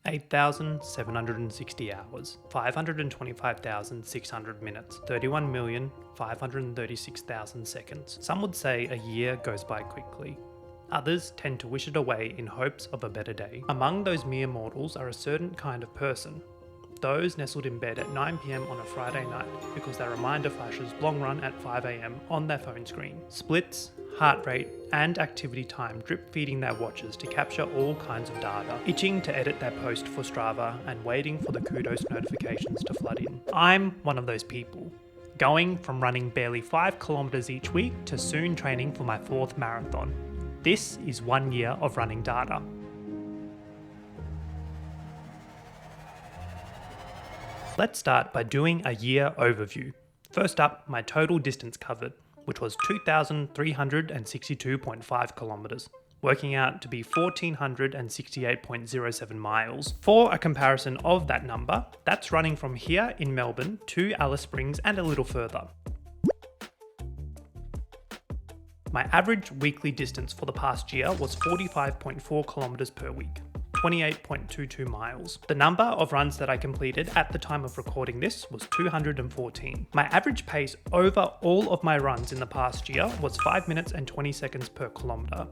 8,760 hours, 525,600 minutes, 31,536,000 seconds. Some would say a year goes by quickly. Others tend to wish it away in hopes of a better day. Among those mere mortals are a certain kind of person. Those nestled in bed at 9 PM on a Friday night because their reminder flashes long run at 5 AM on their phone screen. Splits, heart rate, and activity time drip feeding their watches to capture all kinds of data, itching to edit their post for Strava and waiting for the kudos notifications to flood in. I'm one of those people, going from running barely 5 kilometers each week to soon training for my 4th marathon. This is 1 year of running data. Let's start by doing a year overview. First up, my total distance covered, which was 2,362.5 kilometers, working out to be 1,468.07 miles. For a comparison of that number, that's running from here in Melbourne to Alice Springs and a little further. My average weekly distance for the past year was 45.4 kilometers per week, 28.22 miles. The number of runs that I completed at the time of recording this was 214. My average pace over all of my runs in the past year was 5 minutes and 20 seconds per kilometer,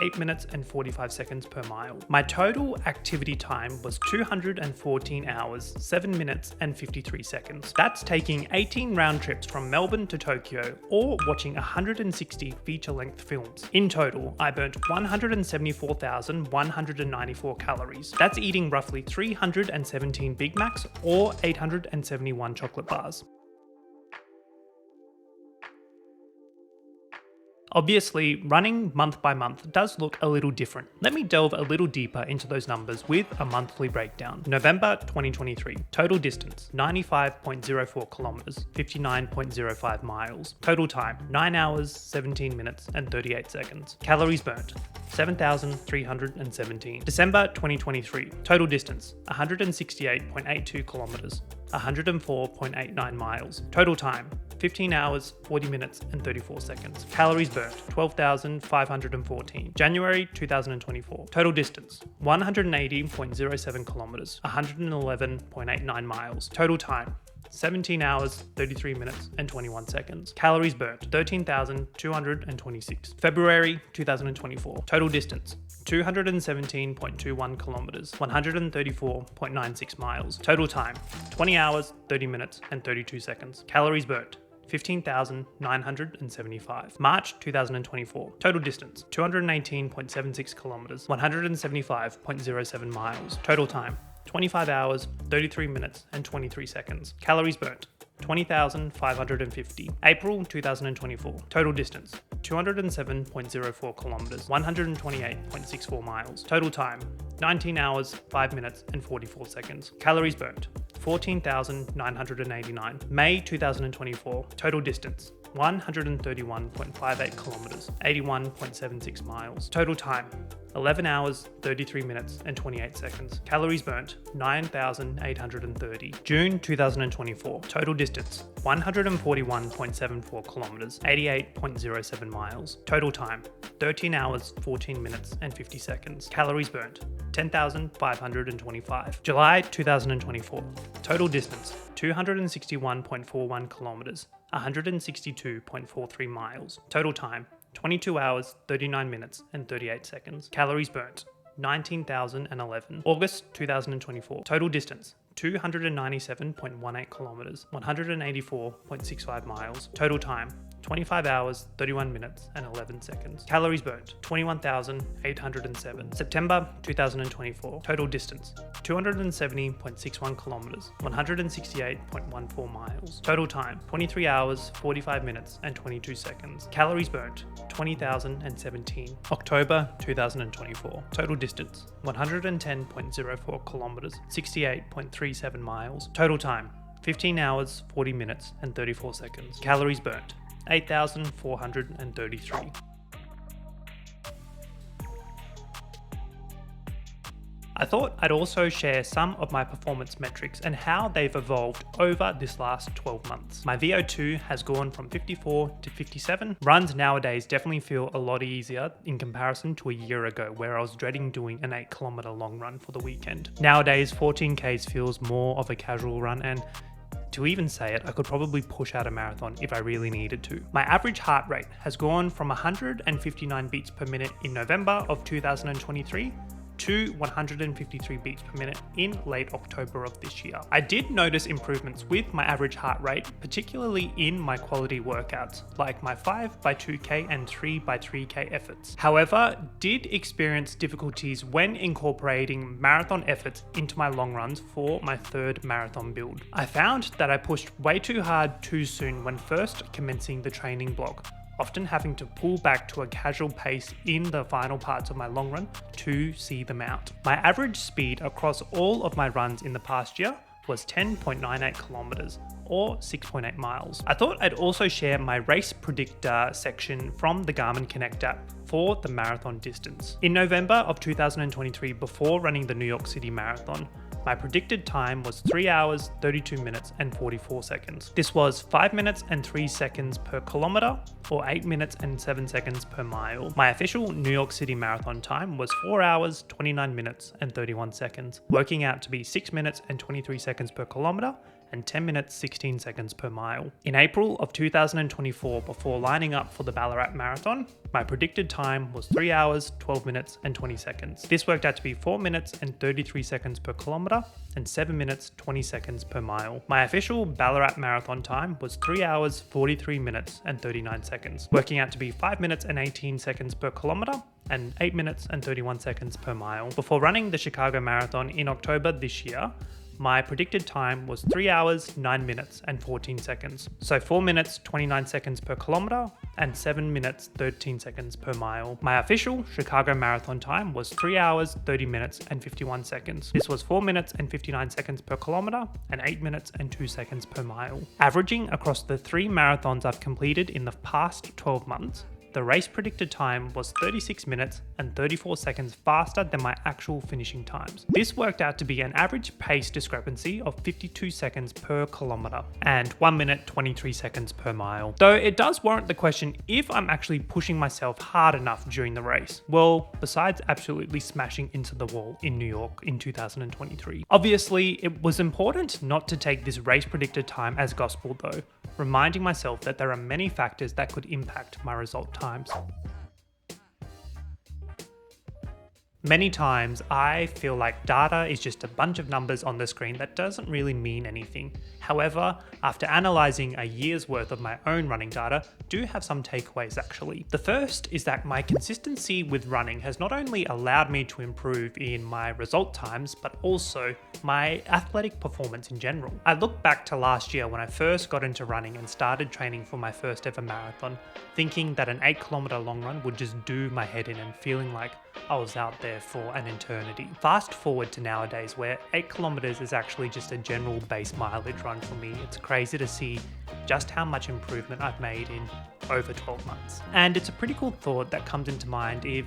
8 minutes and 45 seconds per mile. My total activity time was 214 hours, 7 minutes and 53 seconds. That's taking 18 round trips from Melbourne to Tokyo or watching 160 feature-length films. In total, I burnt 174,194 calories. That's eating roughly 317 Big Macs or 871 chocolate bars. Obviously, running month by month does look a little different. Let me delve a little deeper into those numbers with a monthly breakdown. November 2023, total distance 95.04 kilometers, 59.05 miles. Total time 9 hours, 17 minutes and 38 seconds. Calories burnt 7,317. December 2023, total distance 168.82 kilometers, 104.89 miles. Total time 15 hours, 40 minutes and 34 seconds. Calories burnt 12,514. January 2024. Total distance 180.07 kilometers, 111.89 miles. Total time 17 hours, 33 minutes and 21 seconds. Calories burnt 13,226. February 2024. Total distance 217.21 kilometers, 134.96 miles. Total time 20 hours, 30 minutes and 32 seconds. Calories burnt 15,975. March 2024. Total distance 218.76 kilometers, 175.07 miles. Total time 25 hours, 33 minutes and 23 seconds. Calories burnt 20,550. April 2024. Total distance 207.04 kilometers, 128.64 miles. Total time 19 hours, 5 minutes and 44 seconds. Calories burnt 14,989. May 2024. Total distance 131.58 kilometers, 81.76 miles. Total time 11 hours, 33 minutes and 28 seconds. Calories burnt 9,830. June 2024. Total distance 141.74 kilometers, 88.07 miles. Total time 13 hours, 14 minutes and 50 seconds. Calories burnt 10,525. July 2024. Total distance 261.41 kilometers, 162.43 miles. Total time 22 hours, 39 minutes and 38 seconds. Calories burnt 19,011. August 2024. Total distance 297.18 kilometers, 184.65 miles. Total time 25 hours, 31 minutes and 11 seconds. Calories burnt 21,807. September 2024. Total distance 270.61 kilometers, 168.14 miles. Total time 23 hours, 45 minutes and 22 seconds. Calories burnt 20,017. October 2024. Total distance 110.04 kilometers, 68.37 miles. Total time 15 hours, 40 minutes and 34 seconds. Calories burnt 8,433. I thought I'd also share some of my performance metrics and how they've evolved over this last 12 months. My VO2 has gone from 54 to 57. Runs nowadays definitely feel a lot easier in comparison to a year ago, where I was dreading doing an 8-kilometer long run for the weekend. Nowadays, 14Ks feels more of a casual run, and to even say it, I could probably push out a marathon if I really needed to. My average heart rate has gone from 159 beats per minute in November of 2023 to 153 beats per minute in late October of this year. I did notice improvements with my average heart rate, particularly in my quality workouts, like my 5x2K and 3x3K efforts. However, did experience difficulties when incorporating marathon efforts into my long runs for my third marathon build. I found that I pushed way too hard too soon when first commencing the training block, often having to pull back to a casual pace in the final parts of my long run to see them out. My average speed across all of my runs in the past year was 10.98 kilometers or 6.8 miles. I thought I'd also share my race predictor section from the Garmin Connect app for the marathon distance. In November of 2023, before running the New York City Marathon, my predicted time was 3 hours, 32 minutes and 44 seconds. This was 5 minutes and 3 seconds per kilometer or 8 minutes and 7 seconds per mile. My official New York City Marathon time was 4 hours, 29 minutes and 31 seconds, working out to be 6 minutes and 23 seconds per kilometer and 10 minutes 16 seconds per mile. In April of 2024, before lining up for the Ballarat Marathon, my predicted time was 3 hours, 12 minutes and 20 seconds. This worked out to be 4 minutes and 33 seconds per kilometer and 7 minutes 20 seconds per mile. My official Ballarat Marathon time was 3 hours, 43 minutes and 39 seconds, working out to be 5 minutes and 18 seconds per kilometer and 8 minutes and 31 seconds per mile. Before running the Chicago Marathon in October this year, my predicted time was 3 hours, 9 minutes and 14 seconds. So 4 minutes, 29 seconds per kilometer and 7 minutes, 13 seconds per mile. My official Chicago Marathon time was 3 hours, 30 minutes and 51 seconds. This was 4 minutes and 59 seconds per kilometer and 8 minutes and 2 seconds per mile. Averaging across the 3 marathons I've completed in the past 12 months, the race predicted time was 36 minutes and 34 seconds faster than my actual finishing times. This worked out to be an average pace discrepancy of 52 seconds per kilometer and 1 minute 23 seconds per mile. Though it does warrant the question if I'm actually pushing myself hard enough during the race. Well, besides absolutely smashing into the wall in New York in 2023. Obviously, it was important not to take this race predicted time as gospel though, reminding myself that there are many factors that could impact my result times. Many times I feel like data is just a bunch of numbers on the screen that doesn't really mean anything. However, after analysing a year's worth of my own running data, do have some takeaways actually. The first is that my consistency with running has not only allowed me to improve in my result times, but also my athletic performance in general. I look back to last year when I first got into running and started training for my first ever marathon, thinking that an 8-kilometer long run would just do my head in and feeling like I was out there for an eternity. Fast forward to nowadays where 8 kilometers is actually just a general base mileage run for me. It's crazy to see just how much improvement I've made in over 12 months. And it's a pretty cool thought that comes into mind if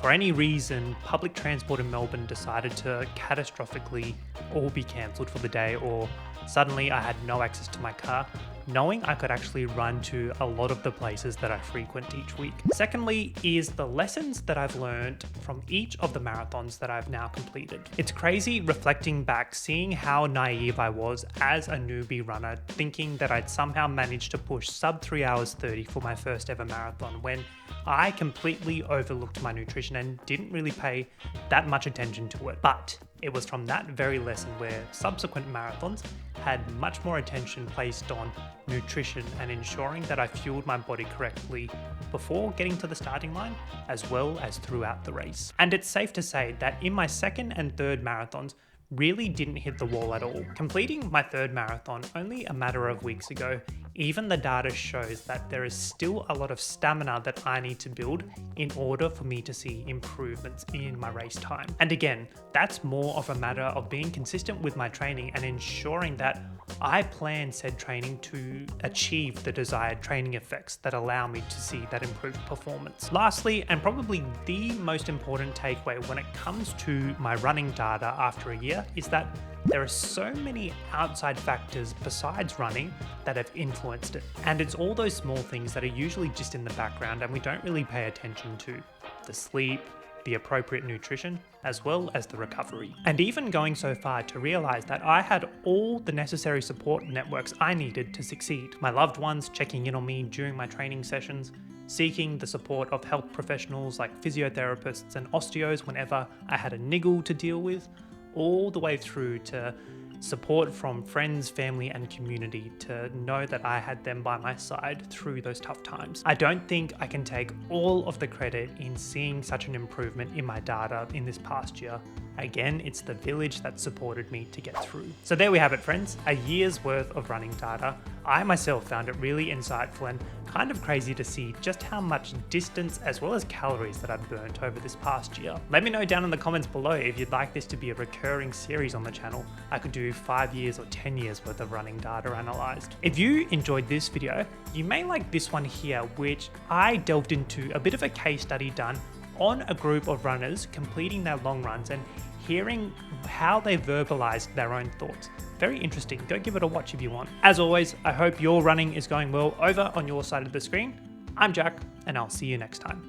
for any reason public transport in Melbourne decided to catastrophically all be cancelled for the day, or suddenly I had no access to my car, knowing I could actually run to a lot of the places that I frequent each week. Secondly is the lessons that I've learned from each of the marathons that I've now completed. It's crazy reflecting back, seeing how naive I was as a newbie runner, thinking that I'd somehow managed to push sub 3 hours 30 for my first ever marathon, when I completely overlooked my nutrition and didn't really pay that much attention to it. But it was from that very lesson where subsequent marathons had much more attention placed on nutrition and ensuring that I fueled my body correctly before getting to the starting line, as well as throughout the race. And it's safe to say that in my second and third marathons, really didn't hit the wall at all. Completing my third marathon only a matter of weeks ago, Even the data shows that there is still a lot of stamina that I need to build in order for me to see improvements in my race time. And again, that's more of a matter of being consistent with my training and ensuring that I plan said training to achieve the desired training effects that allow me to see that improved performance. Lastly, and probably the most important takeaway when it comes to my running data after a year, is that there are so many outside factors besides running that have influenced it. And it's all those small things that are usually just in the background and we don't really pay attention to. The sleep, the appropriate nutrition, as well as the recovery. And even going so far to realize that I had all the necessary support networks I needed to succeed. My loved ones checking in on me during my training sessions, seeking the support of health professionals like physiotherapists and osteos whenever I had a niggle to deal with, all the way through to support from friends, family, and community to know that I had them by my side through those tough times. I don't think I can take all of the credit in seeing such an improvement in my data in this past year. Again, it's the village that supported me to get through. So there we have it, friends, a year's worth of running data. I myself found it really insightful and kind of crazy to see just how much distance as well as calories that I've burnt over this past year. Let me know down in the comments below if you'd like this to be a recurring series on the channel. I could do 5 years or 10 years worth of running data analyzed. If you enjoyed this video, you may like this one here, which I delved into a bit of a case study done on a group of runners completing their long runs and hearing how they verbalized their own thoughts. Very interesting. Go give it a watch if you want. As always, I hope your running is going well over on your side of the screen. I'm Jack, and I'll see you next time.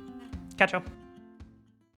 Catch up.